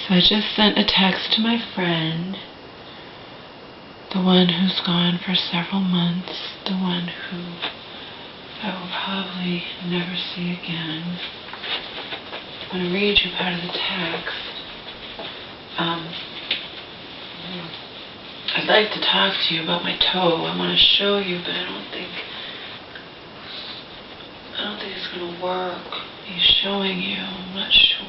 So I just sent a text to my friend, the one who's gone for several months, the one who I will probably never see again. I'm going to read you part of the text. I'd like to talk to you about my toe. I want to show you, but I don't think it's going to work. He's showing you. I'm not sure.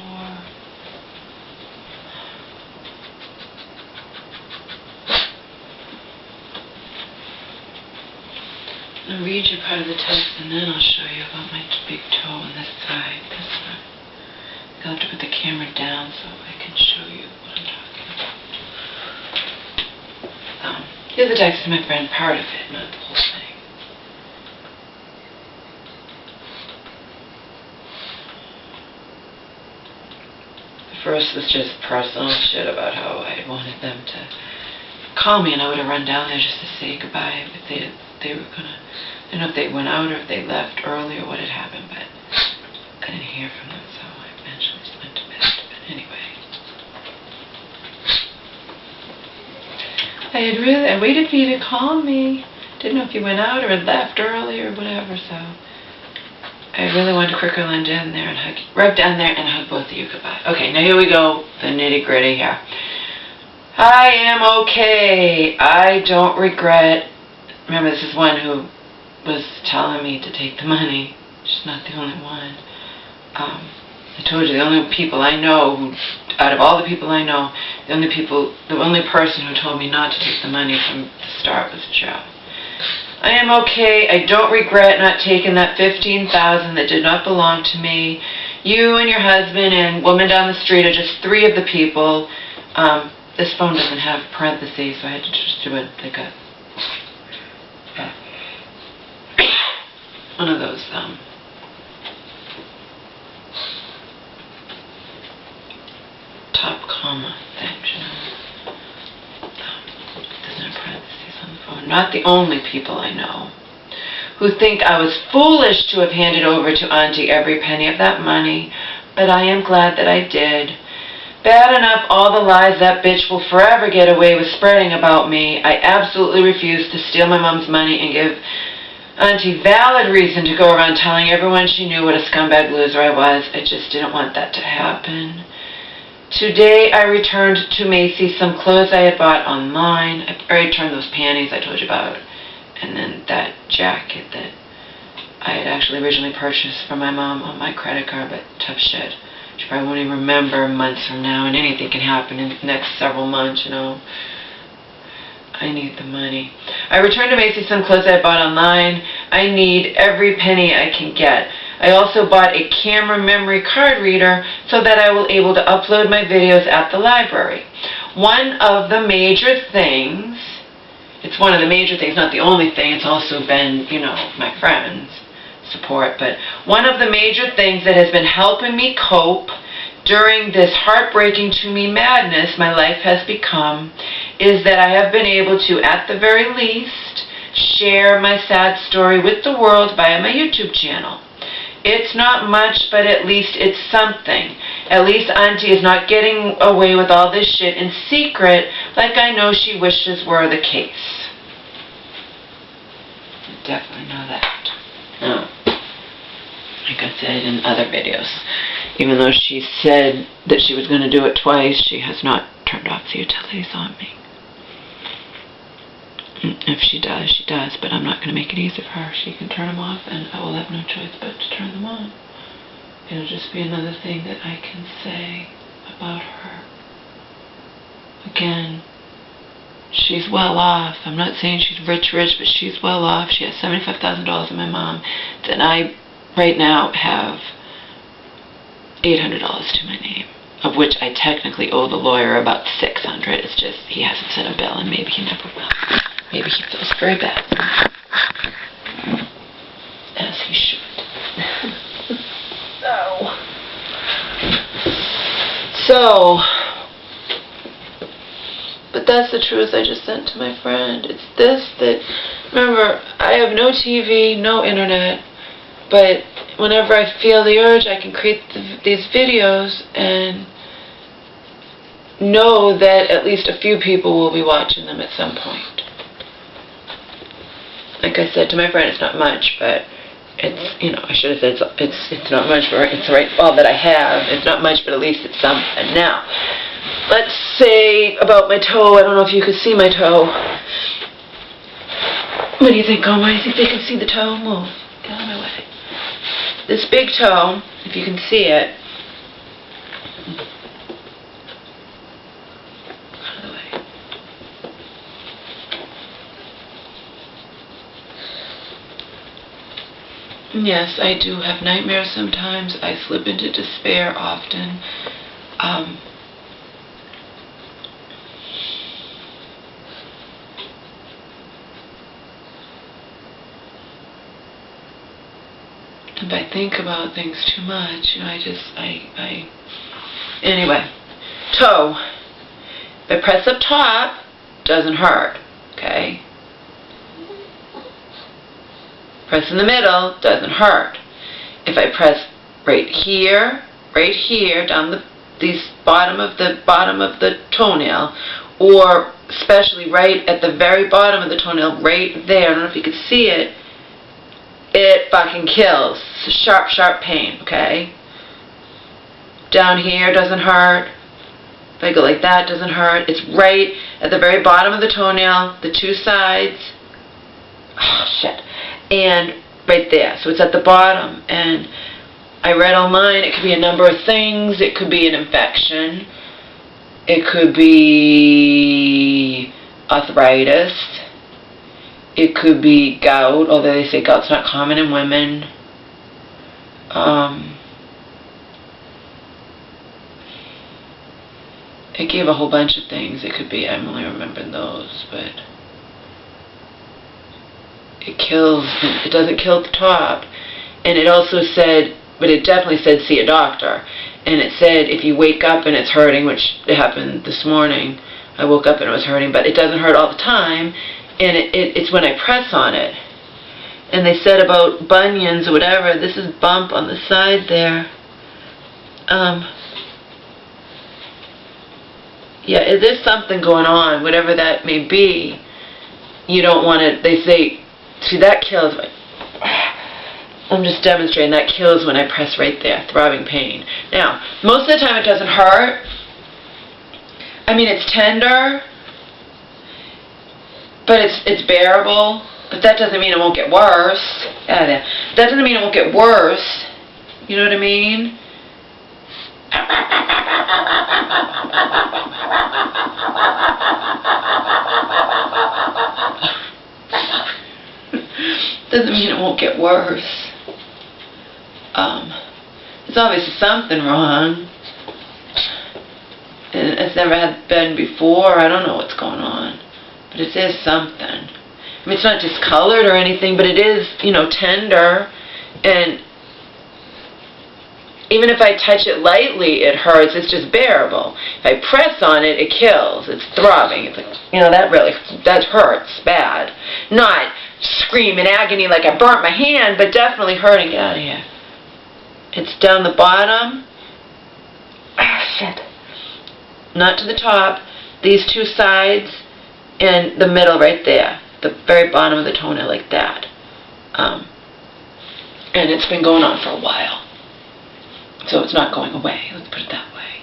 I'm going to read you part of the text, and then I'll show you about my big toe on this side. This one. I'll have to put the camera down so I can show you what I'm talking about. Here's the text to my friend, part of it, not the whole thing. The first was just personal shit about how I wanted them to call me, and I would have run down there just to say goodbye if they were gonna. I don't know if they went out or if they left early or what had happened, but I didn't hear from them, so I eventually just went to bed. But anyway, I waited for you to call me. Didn't know if you went out or had left early or whatever, so I really wanted to quickly run down there and hug both of you goodbye. Okay, now here we go, the nitty gritty here. I am okay. I don't regret. Remember, this is one who was telling me to take the money. She's not the only one. I told you, the only people I know, out of all the people I know, the only person who told me not to take the money from the start was Joe. I am okay. I don't regret not taking that $15,000 that did not belong to me. You and your husband and woman down the street are just three of the people. This phone doesn't have parentheses, so I had to just do it like a one of those top comma things, you know. It doesn't have parentheses on the phone. Not the only people I know who think I was foolish to have handed over to Auntie every penny of that money, but I am glad that I did. Bad enough all the lies that bitch will forever get away with spreading about me. I absolutely refuse to steal my mom's money and give Auntie valid reason to go around telling everyone she knew what a scumbag loser I was. I just didn't want that to happen. Today I returned to Macy's some clothes I had bought online. I returned those panties I told you about, and then that jacket that I had actually originally purchased for my mom on my credit card, but tough shit. She probably won't even remember months from now, and anything can happen in the next several months, you know. I need the money. I returned to Macy's some clothes I bought online. I need every penny I can get. I also bought a camera memory card reader so that I will be able to upload my videos at the library. One of the major things, it's one of the major things, not the only thing, it's also been, you know, my friends' support, but one of the major things that has been helping me cope during this heartbreaking to me madness my life has become is that I have been able to, at the very least, share my sad story with the world via my YouTube channel. It's not much, but at least it's something. At least Auntie is not getting away with all this shit in secret like I know she wishes were the case. I definitely know that. No. Like I said in other videos, even though she said that she was going to do it twice, she has not turned off the utilities on me. If she does, she does, but I'm not going to make it easy for her. She can turn them off, and I will have no choice but to turn them on. It'll just be another thing that I can say about her. Again, she's well off. I'm not saying she's rich, but she's well off. She has $75,000 in my mom. Then I, right now, have $800 to my name, of which I technically owe the lawyer about $600. It's just he hasn't sent a bill, and maybe he never will. Maybe he feels very bad, as he should. But that's the truth I just sent to my friend. It's this that, remember, I have no TV, no internet, but whenever I feel the urge, I can create these videos, and know that at least a few people will be watching them at some point. Like I said to my friend, it's not much, but it's, you know, I should have said it's not much, but it's right, all that I have. It's not much, but at least it's something. Now, let's say about my toe. I don't know if you could see my toe. What do you think, Oma? You think they can see the toe? Move. Get out of my way. This big toe, if you can see it. Out of the way. Yes, I do have nightmares sometimes. I slip into despair often. If I think about things too much, you know, anyway, toe. If I press up top, doesn't hurt, okay? Press in the middle, doesn't hurt. If I press right here, down these bottom of the toenail, or especially right at the very bottom of the toenail, right there, I don't know if you can see it, it fucking kills. It's a sharp, sharp pain, okay? Down here doesn't hurt. If I go like that, doesn't hurt. It's right at the very bottom of the toenail, the two sides. Oh, shit. And right there. So it's at the bottom. And I read online, it could be a number of things. It could be an infection. It could be arthritis. It could be gout, although they say gout's not common in women. It gave a whole bunch of things. It could be, I'm only remembering those, but it kills, it doesn't kill at the top. And it also said, but it definitely said see a doctor. And it said if you wake up and it's hurting, which happened this morning, I woke up and it was hurting, but it doesn't hurt all the time. And it's when I press on it. And they said about bunions or whatever, this is bump on the side there. Yeah, there's something going on, whatever that may be. You don't want to, they say, see that kills, I'm just demonstrating, that kills when I press right there, throbbing pain. Now, most of the time it doesn't hurt. I mean, it's tender. But it's bearable. But that doesn't mean it won't get worse. Out of there. That doesn't mean it won't get worse. You know what I mean? Doesn't mean it won't get worse. There's obviously something wrong. And it's never been before. I don't know what's going on. But it is something. I mean, it's not discolored or anything, but it is, you know, tender. And even if I touch it lightly, it hurts. It's just bearable. If I press on it, it kills. It's throbbing. It's like, you know, that hurts bad. Not scream in agony like I burnt my hand, but definitely hurting. Get out of here. It's down the bottom. Ah, shit. Not to the top. These two sides. And the middle right there, the very bottom of the toenail, like that. And it's been going on for a while. So it's not going away, let's put it that way.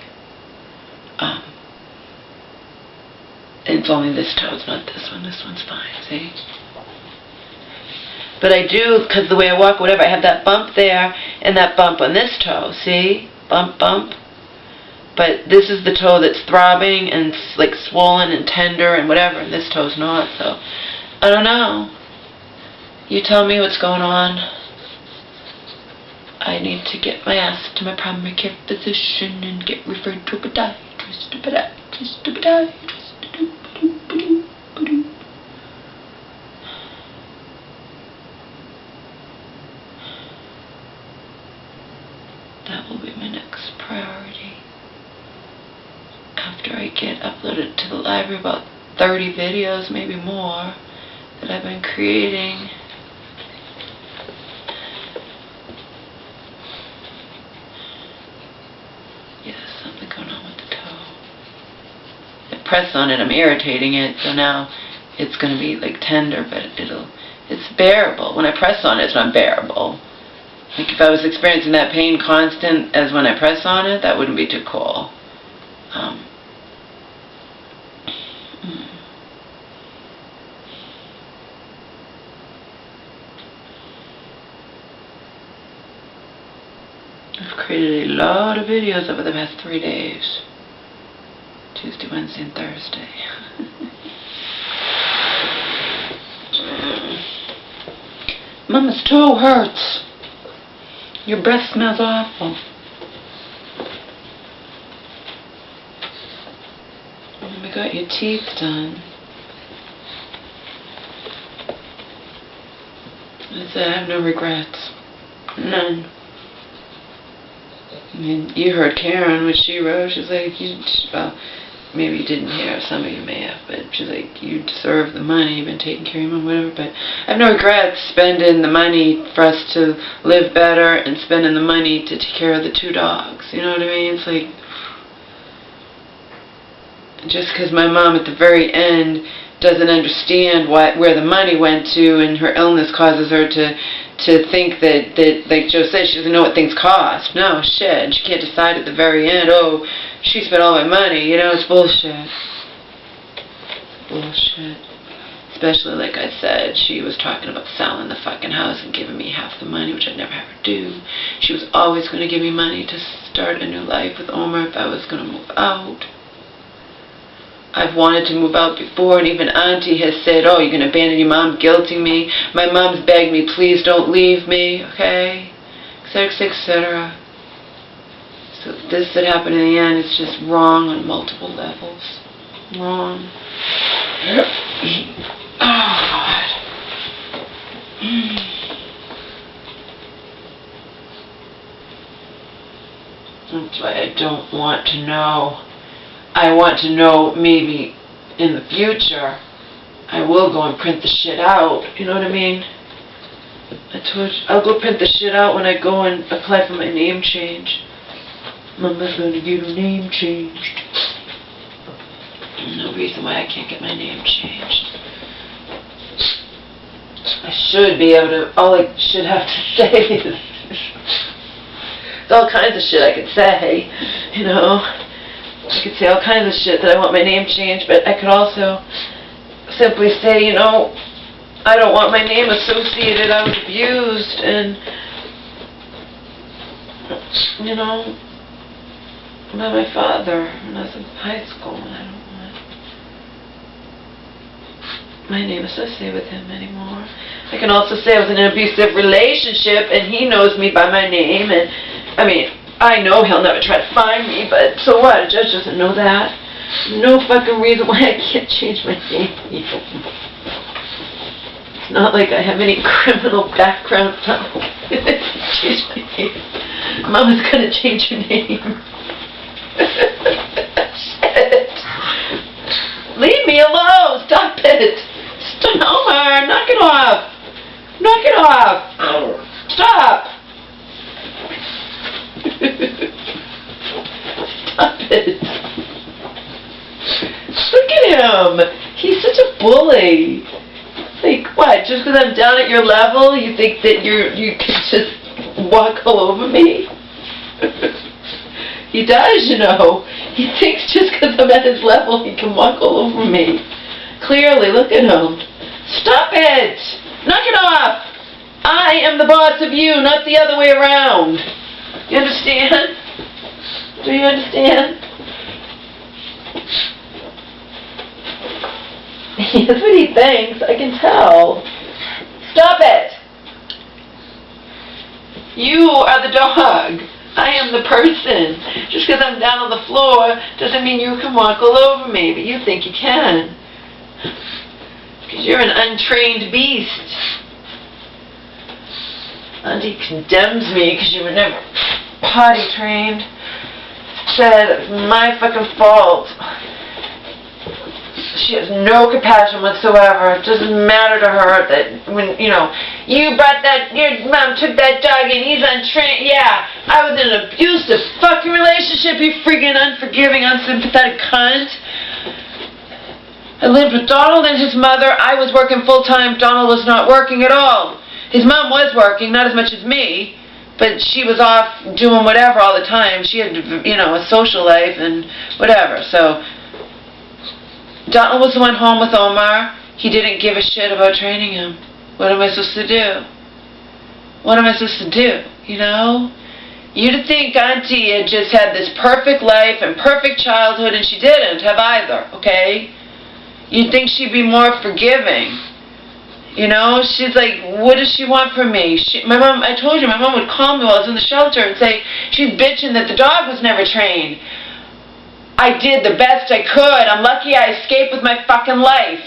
And it's only this toe, it's not this one. This one's fine, see? But I do, because the way I walk, whatever, I have that bump there and that bump on this toe, see? Bump, bump. But this is the toe that's throbbing and like swollen and tender and whatever, and this toe's not, so I don't know. You tell me what's going on. I need to get my ass to my primary care physician and get referred to a podiatrist. That will be my next priority. After I get uploaded to the library, about 30 videos, maybe more, that I've been creating. Yes, something going on with the toe. press on it, I'm irritating it, so now it's going to be like tender, but it's bearable. When I press on it, it's not bearable. Like if I was experiencing that pain constant as when I press on it, that wouldn't be too cool. I've created a lot of videos over the past 3 days. Tuesday, Wednesday, and Thursday. Mama's toe hurts. Your breath smells awful. We got your teeth done. I said I have no regrets. None. I mean, you heard Karen, what she wrote. She's like, well, maybe you didn't hear, some of you may have, but she's like, you deserve the money, you've been taking care of your mom, whatever, but I have no regrets spending the money for us to live better and spending the money to take care of the 2 dogs, you know what I mean? It's like, just because my mom at the very end doesn't understand where the money went to, and her illness causes her to think that, like Joe said, she doesn't know what things cost. No, shit. She can't decide at the very end, oh, she spent all my money. You know, it's bullshit. Bullshit. Especially, like I said, she was talking about selling the fucking house and giving me half the money, which I'd never have her do. She was always going to give me money to start a new life with Omar if I was going to move out. I've wanted to move out before, and even Auntie has said, oh, you're going to abandon your mom, guilting me. My mom's begged me, please don't leave me, okay? Etc., etc. So this that happened in the end is just wrong on multiple levels. Wrong. Oh, God. That's why I don't want to know. I want to know maybe in the future I will go and print the shit out. You know what I mean? I told you, I'll go print the shit out when I go and apply for my name change. Mama's going to get her name changed. There's no reason why I can't get my name changed. I should be able to, all I should have to say is, there's all kinds of shit I could say, you know. I could say all kinds of shit that I want my name changed, but I could also simply say, you know, I don't want my name associated, I was abused, and, you know, by my father when I was in high school, and I don't want my name associated with him anymore. I can also say I was in an abusive relationship, and he knows me by my name, and, I mean, I know he'll never try to find me, but so what? A judge doesn't know that. No fucking reason why I can't change my name. It's not like I have any criminal background. Change my name. Mama's gonna change her name. Shit. Leave me alone. Stop it. Stop, Omar. Knock it off. Knock it off. Stop. Stop it. Look at him. He's such a bully. Like, what? Just because I'm down at your level, you think that you can just walk all over me? He does, you know. He thinks just because I'm at his level, he can walk all over me. Clearly, look at him. Stop it. Knock it off. I am the boss of you, not the other way around. You understand? Do you understand? That's what he thinks. I can tell. Stop it. You are the dog. I am the person. Just because I'm down on the floor doesn't mean you can walk all over me, but you think you can. Because you're an untrained beast. Auntie condemns me because you were never potty trained. Said it's my fucking fault. She has no compassion whatsoever. It doesn't matter to her that when, you know, you brought that, your mom took that dog and he's untrained. Yeah, I was in an abusive fucking relationship, you freaking unforgiving, unsympathetic cunt. I lived with Donald and his mother. I was working full-time. Donald was not working at all. His mom was working, not as much as me, but she was off doing whatever all the time. She had, a social life and whatever. So Donald was the one home with Omar. He didn't give a shit about training him. What am I supposed to do? What am I supposed to do, You'd think Auntie had just had this perfect life and perfect childhood, and she didn't have either, okay? You'd think she'd be more forgiving. She's like, what does she want from me? My mom, I told you, my mom would call me while I was in the shelter and say, she's bitching that the dog was never trained. I did the best I could. I'm lucky I escaped with my fucking life,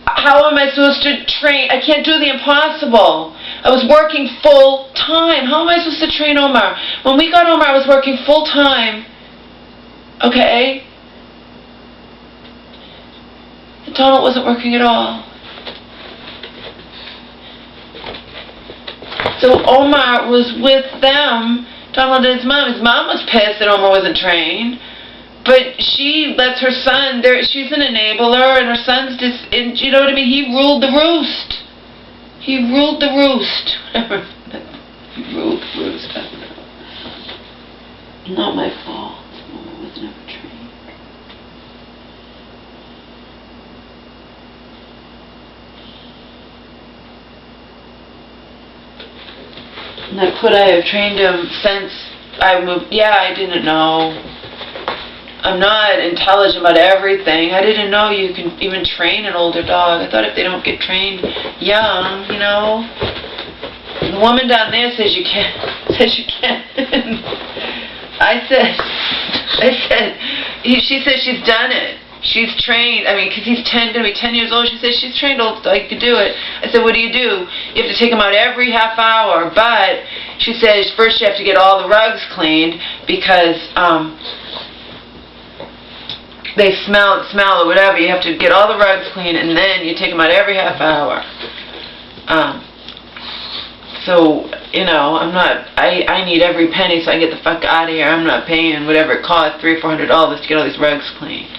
How am I supposed to train? I can't do the impossible. I was working full time. How am I supposed to train Omar? When we got Omar, I was working full time. Okay? And Donald wasn't working at all. So Omar was with them, Donald and his mom. His mom was pissed that Omar wasn't trained. But she lets her son, she's an enabler, and her son's just, you know what I mean? He ruled the roost. He ruled the roost. He ruled the roost. I don't know. Not my fault. Omar was never trained. And could I have trained him since I moved? Yeah, I didn't know. I'm not intelligent about everything. I didn't know you can even train an older dog. I thought if they don't get trained young, The woman down there says you can. She said she's done it. She's trained. Because he's going to be 10 years old. She says she's trained old dog to do it. I said, what do? You have to take him out every half hour. But she says first you have to get all the rugs cleaned because they smell or whatever. You have to get all the rugs clean, and then you take them out every half hour. So, I'm not, I need every penny so I can get the fuck out of here. I'm not paying whatever it costs, $300 or $400 to get all these rugs cleaned.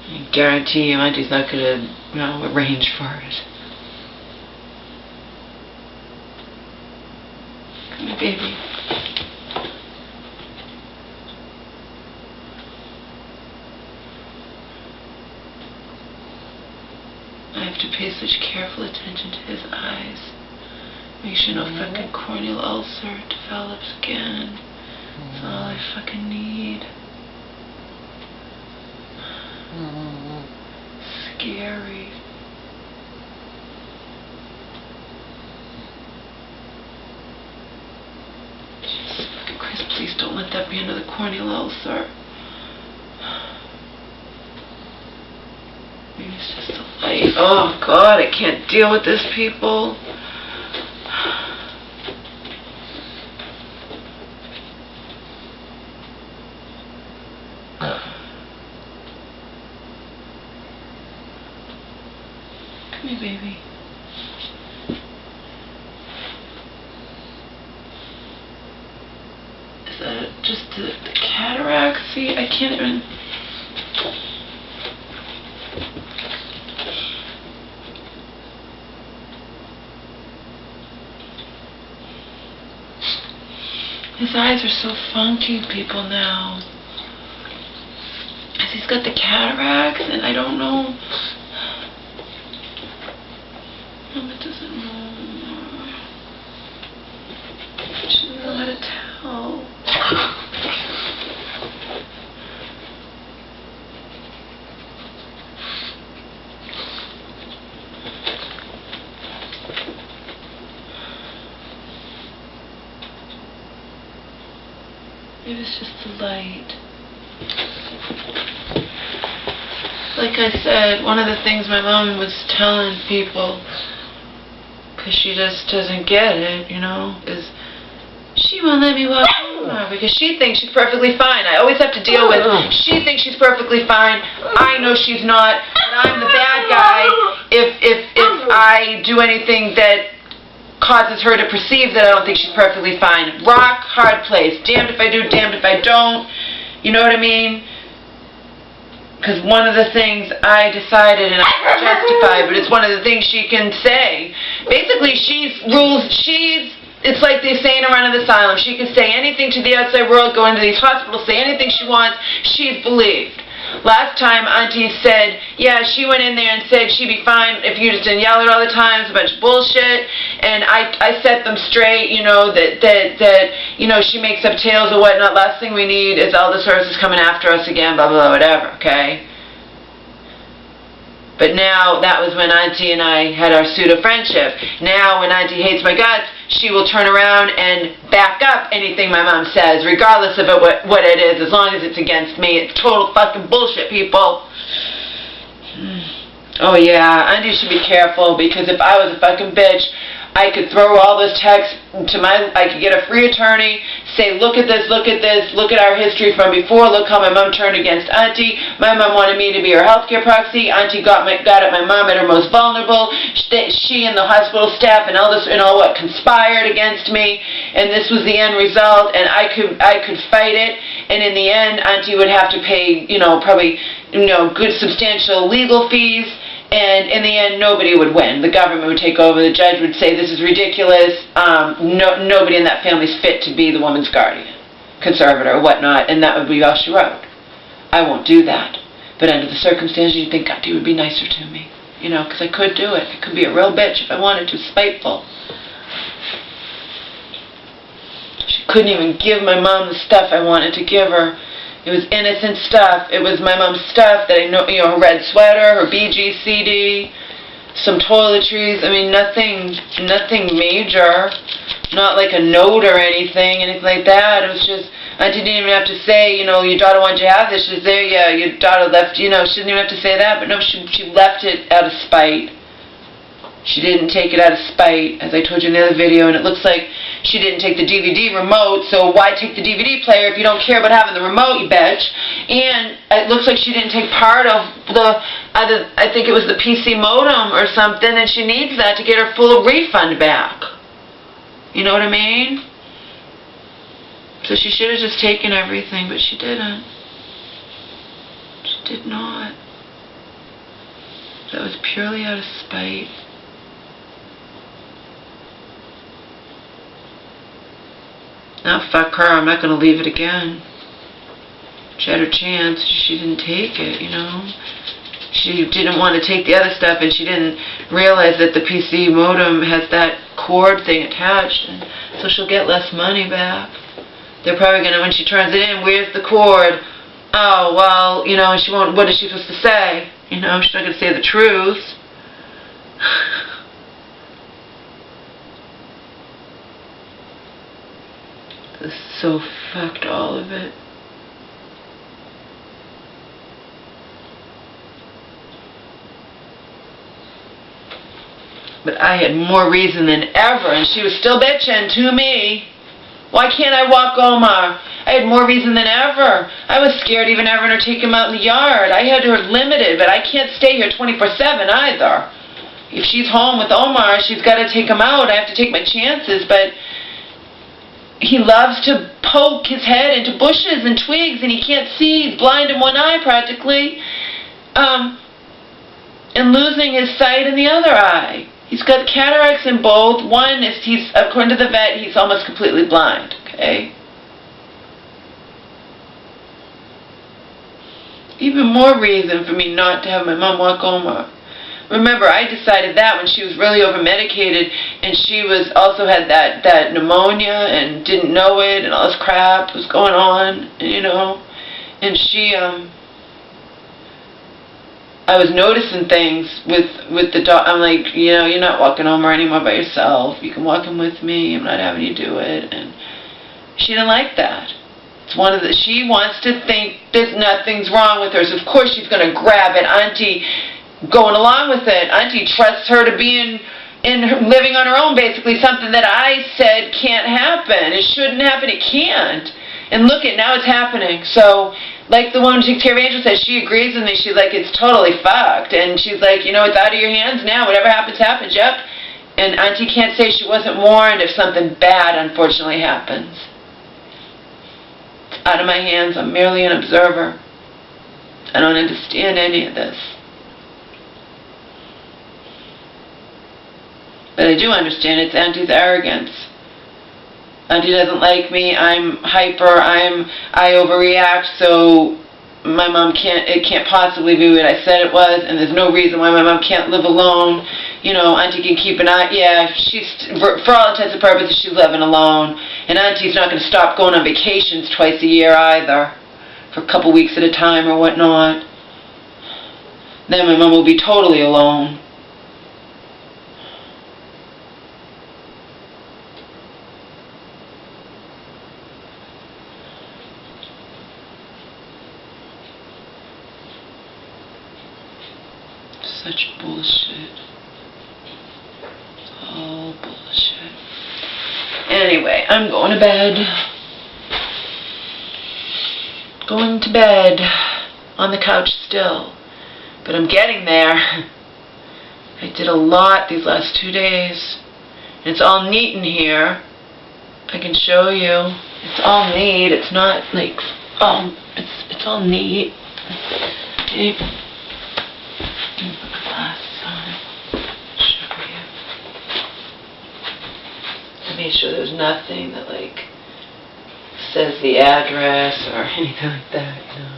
I guarantee you Auntie's not going to, arrange for it. Come here, baby. I have to pay such careful attention to his eyes. Make sure no fucking corneal ulcer develops again. That's all I fucking need. Scary. Jesus fucking Christ, please don't let that be another corneal ulcer. Maybe it's just the light. Oh God, I can't deal with this, people. Come here, baby. Is that just the cataract? See, I can't even... His eyes are so funky, people, now. He's got the cataracts, and I don't know. Mama doesn't know. She doesn't know how to tell. Maybe it's just the light. Like I said, one of the things my mom was telling people, because she just doesn't get it, is she won't let me walk over because she thinks she's perfectly fine. I always have to deal with, she thinks she's perfectly fine. I know she's not, but I'm the bad guy if I do anything that causes her to perceive that I don't think she's perfectly fine. Rock, hard place. Damned if I do, damned if I don't. You know what I mean? Because one of the things I decided, and I don't justify, but it's one of the things she can say. Basically, it's like they say in a run of the asylum. She can say anything to the outside world, go into these hospitals, say anything she wants. She's believed. Last time, Auntie said, yeah, she went in there and said she'd be fine if you just didn't yell at her all the time. It's a bunch of bullshit. And I set them straight, you know, that you know, she makes up tales or whatnot. Last thing we need is all the services coming after us again, blah, blah, blah, whatever, okay? But now, that was when Auntie and I had our pseudo-friendship. Now, when Auntie hates my guts, she will turn around and back up anything my mom says, regardless of what it is, as long as it's against me. It's total fucking bullshit, people. Oh yeah, Auntie should be careful, because if I was a fucking bitch, I could throw all this text to I could get a free attorney, say, look at this, look at our history from before, look how my mom turned against Auntie. My mom wanted me to be her healthcare proxy. Auntie got at my mom at her most vulnerable. She and the hospital staff and all this, and all what, conspired against me, and this was the end result, and I could fight it, and in the end, Auntie would have to pay, you know, probably, you know, good substantial legal fees. And in the end, nobody would win. The government would take over. The judge would say, this is ridiculous. Nobody in that family is fit to be the woman's guardian, conservator, or whatnot. And that would be all she wrote. I won't do that. But under the circumstances, you'd think Auntie would be nicer to me. You know, because I could do it. I could be a real bitch if I wanted to, spiteful. She couldn't even give my mom the stuff I wanted to give her. It was innocent stuff. It was my mom's stuff that I know, you know, her red sweater, her BG CD, some toiletries. I mean, nothing major. Not like a note or anything like that. It was just, I didn't even have to say, you know, your daughter wanted you to have this. She was there, yeah, your daughter left, you know, she didn't even have to say that. But no, she left it out of spite. She didn't take it out of spite, as I told you in the other video, and it looks like she didn't take the DVD remote, so why take the DVD player if you don't care about having the remote, you bitch? And it looks like she didn't take part of I think it was the PC modem or something, and she needs that to get her full refund back. You know what I mean? So she should have just taken everything, but she didn't. She did not. That was purely out of spite. Now, fuck her, I'm not going to leave it again. She had her chance, she didn't take it, you know. She didn't want to take the other stuff, and she didn't realize that the PC modem has that cord thing attached, and so she'll get less money back. They're probably going to, when she turns it in, where's the cord? Oh, well, you know, she won't, what is she supposed to say? You know, she's not going to say the truth. This is so fucked, all of it. But I had more reason than ever, and she was still bitching to me. Why can't I walk Omar? I had more reason than ever. I was scared even having her take him out in the yard. I had her limited, but I can't stay here 24/7 either. If she's home with Omar, she's got to take him out. I have to take my chances, but he loves to poke his head into bushes and twigs, and he can't see. He's blind in one eye practically, and losing his sight in the other eye. He's got cataracts in both. One is, according to the vet, he's almost completely blind, okay? Even more reason for me not to have my mom walk Omar. Remember, I decided that when she was really over-medicated, and she was also had that pneumonia and didn't know it, and all this crap was going on, you know. And she, I was noticing things with the dog. I'm like, you know, you're not walking Omar anymore by yourself. You can walk him with me. I'm not having you do it. And she didn't like that. It's one of the, she wants to think there's nothing's wrong with her, so of course she's going to grab it. Auntie going along with it. Auntie trusts her to be living on her own, basically, something that I said can't happen. It shouldn't happen. It can't. And look at, now it's happening. So, like the woman who takes care of Angel says, she agrees with me. She's like, it's totally fucked. And she's like, you know, it's out of your hands now. Whatever happens, happens. Yep. And Auntie can't say she wasn't warned if something bad, unfortunately, happens. It's out of my hands. I'm merely an observer. I don't understand any of this. But I do understand it's Auntie's arrogance. Auntie doesn't like me. I'm hyper. I overreact. So my mom it can't possibly be what I said it was, and there's no reason why my mom can't live alone. You know, Auntie can keep an eye. Yeah, for all intents and purposes, she's living alone. And Auntie's not going to stop going on vacations twice a year either, for a couple weeks at a time or whatnot. Then my mom will be totally alone. Such bullshit. All bullshit. Anyway, I'm going to bed. Going to bed on the couch still. But I'm getting there. I did a lot these last 2 days. And it's all neat in here. I can show you. It's all neat. It's not like, it's all neat. Okay. Let me put the glasses on. Show you. I made sure there's nothing that like says the address or anything like that, you know.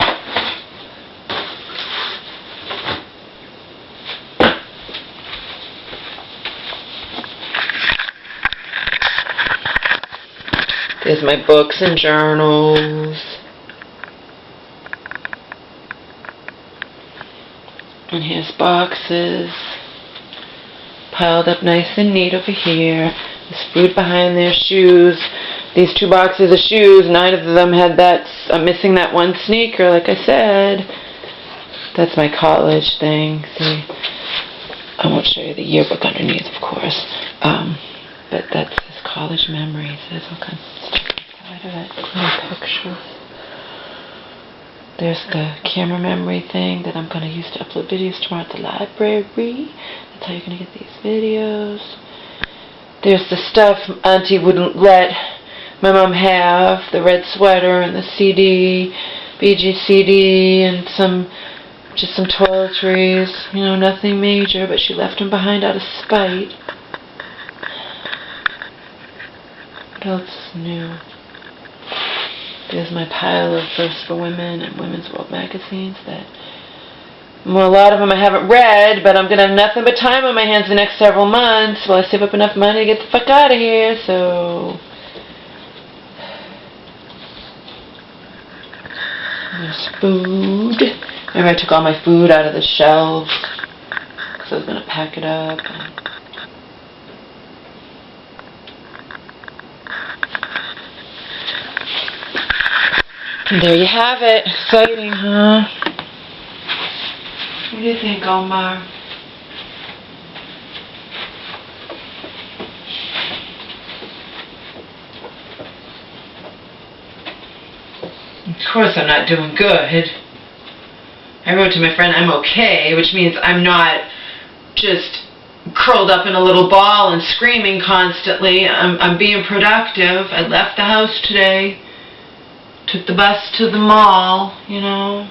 There's my books and journals. And here's boxes piled up nice and neat over here. There's food behind there, shoes. These 2 boxes of shoes, 9 of them had that, I'm missing that one sneaker, like I said. That's my college thing. See, I won't show you the yearbook underneath, of course. But that's his college memories. There's all kinds of stuff inside of it. Little pictures. There's the camera memory thing that I'm going to use to upload videos tomorrow at the library. That's how you're going to get these videos. There's the stuff Auntie wouldn't let my mom have. The red sweater and the CD, BG CD, and just some toiletries. You know, nothing major, but she left them behind out of spite. What else is new? There's my pile of First for Women and Women's World magazines that, well, a lot of them I haven't read, but I'm going to have nothing but time on my hands the next several months while I save up enough money to get the fuck out of here, so. There's food. Remember I took all my food out of the shelves because I was going to pack it up. And there you have it. Exciting, huh? What do you think, Omar? Of course I'm not doing good. I wrote to my friend I'm okay, which means I'm not just curled up in a little ball and screaming constantly. I'm being productive. I left the house today. Took the bus to the mall, you know.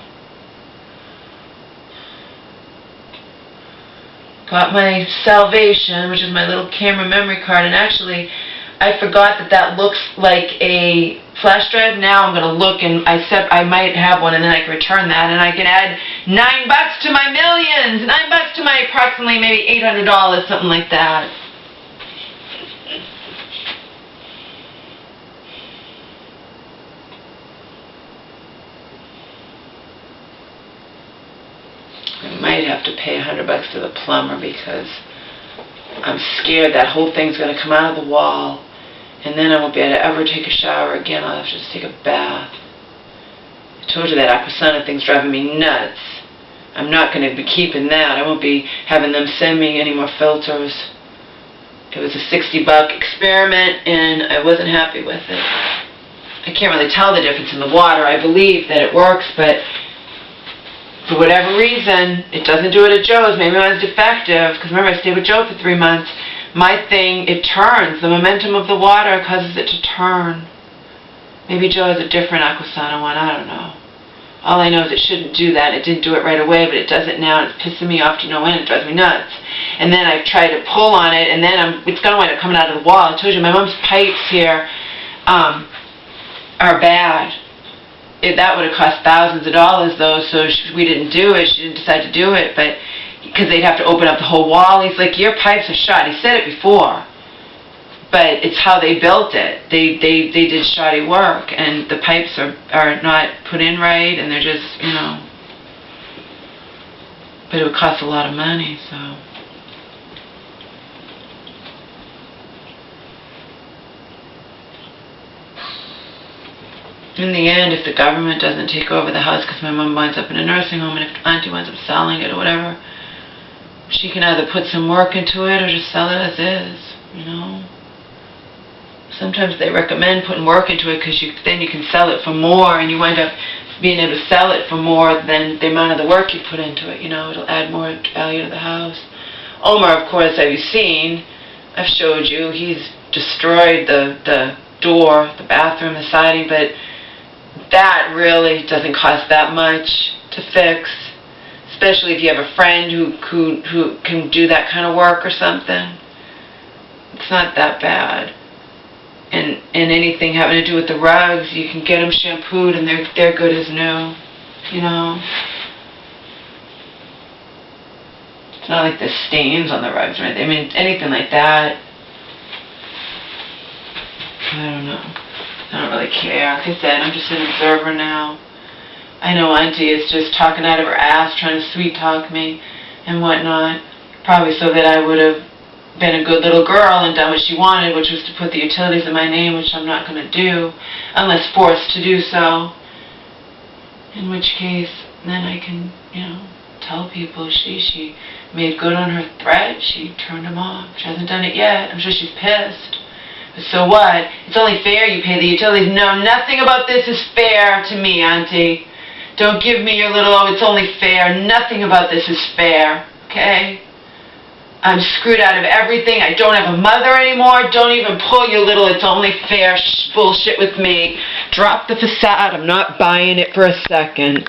Got my salvation, which is my little camera memory card, and actually I forgot that looks like a flash drive. Now I'm going to look, and I said I might have one, and then I can return that, and I can add $9 to my millions, $9 to my approximately maybe $800, something like that. I might have to pay $100 to the plumber because I'm scared that whole thing's going to come out of the wall, and then I won't be able to ever take a shower again. I'll have to just take a bath. I told you that Aquasana thing's driving me nuts. I'm not going to be keeping that. I won't be having them send me any more filters. It was a $60 experiment, and I wasn't happy with it. I can't really tell the difference in the water. I believe that it works, but for whatever reason, it doesn't do it at Joe's. Maybe mine's defective, because remember I stayed with Joe for 3 months. My thing, it turns. The momentum of the water causes it to turn. Maybe Joe has a different Aquasana one, I don't know. All I know is it shouldn't do that. It didn't do it right away, but it does it now. It's pissing me off to no end. It drives me nuts. And then I've tried to pull on it, and then it's going to wind up coming out of the wall. I told you, my mom's pipes here are bad. That would have cost thousands of dollars, though, so we didn't do it. She didn't decide to do it, but because they'd have to open up the whole wall. He's like, your pipes are shot. He said it before. But it's how they built it. They did shoddy work, and the pipes are not put in right, and they're just, you know. But it would cost a lot of money, so. In the end, if the government doesn't take over the house, because my mom winds up in a nursing home, and if Auntie winds up selling it or whatever, she can either put some work into it or just sell it as is, you know. Sometimes they recommend putting work into it because then you can sell it for more, and you wind up being able to sell it for more than the amount of the work you put into it. You know, it'll add more value to the house. Omar, of course, have you seen? I've showed you. He's destroyed the door, the bathroom, the siding, but that really doesn't cost that much to fix, especially if you have a friend who can do that kind of work or something. It's not that bad. And anything having to do with the rugs, you can get them shampooed and they're good as new, you know. It's not like there's stains on the rugs or anything. I mean, anything like that, I don't know. I don't really care. Like I said, I'm just an observer now. I know Auntie is just talking out of her ass, trying to sweet talk me and whatnot, probably so that I would have been a good little girl and done what she wanted, which was to put the utilities in my name, which I'm not going to do unless forced to do so. In which case, then I can, you know, tell people she made good on her threat. She turned him off. She hasn't done it yet. I'm sure she's pissed. But so what? It's only fair you pay the utilities. No, nothing about this is fair to me, Auntie. Don't give me your little, oh, it's only fair. Nothing about this is fair, okay? I'm screwed out of everything. I don't have a mother anymore. Don't even pull your little it's only fair bullshit with me. Drop the facade. I'm not buying it for a second.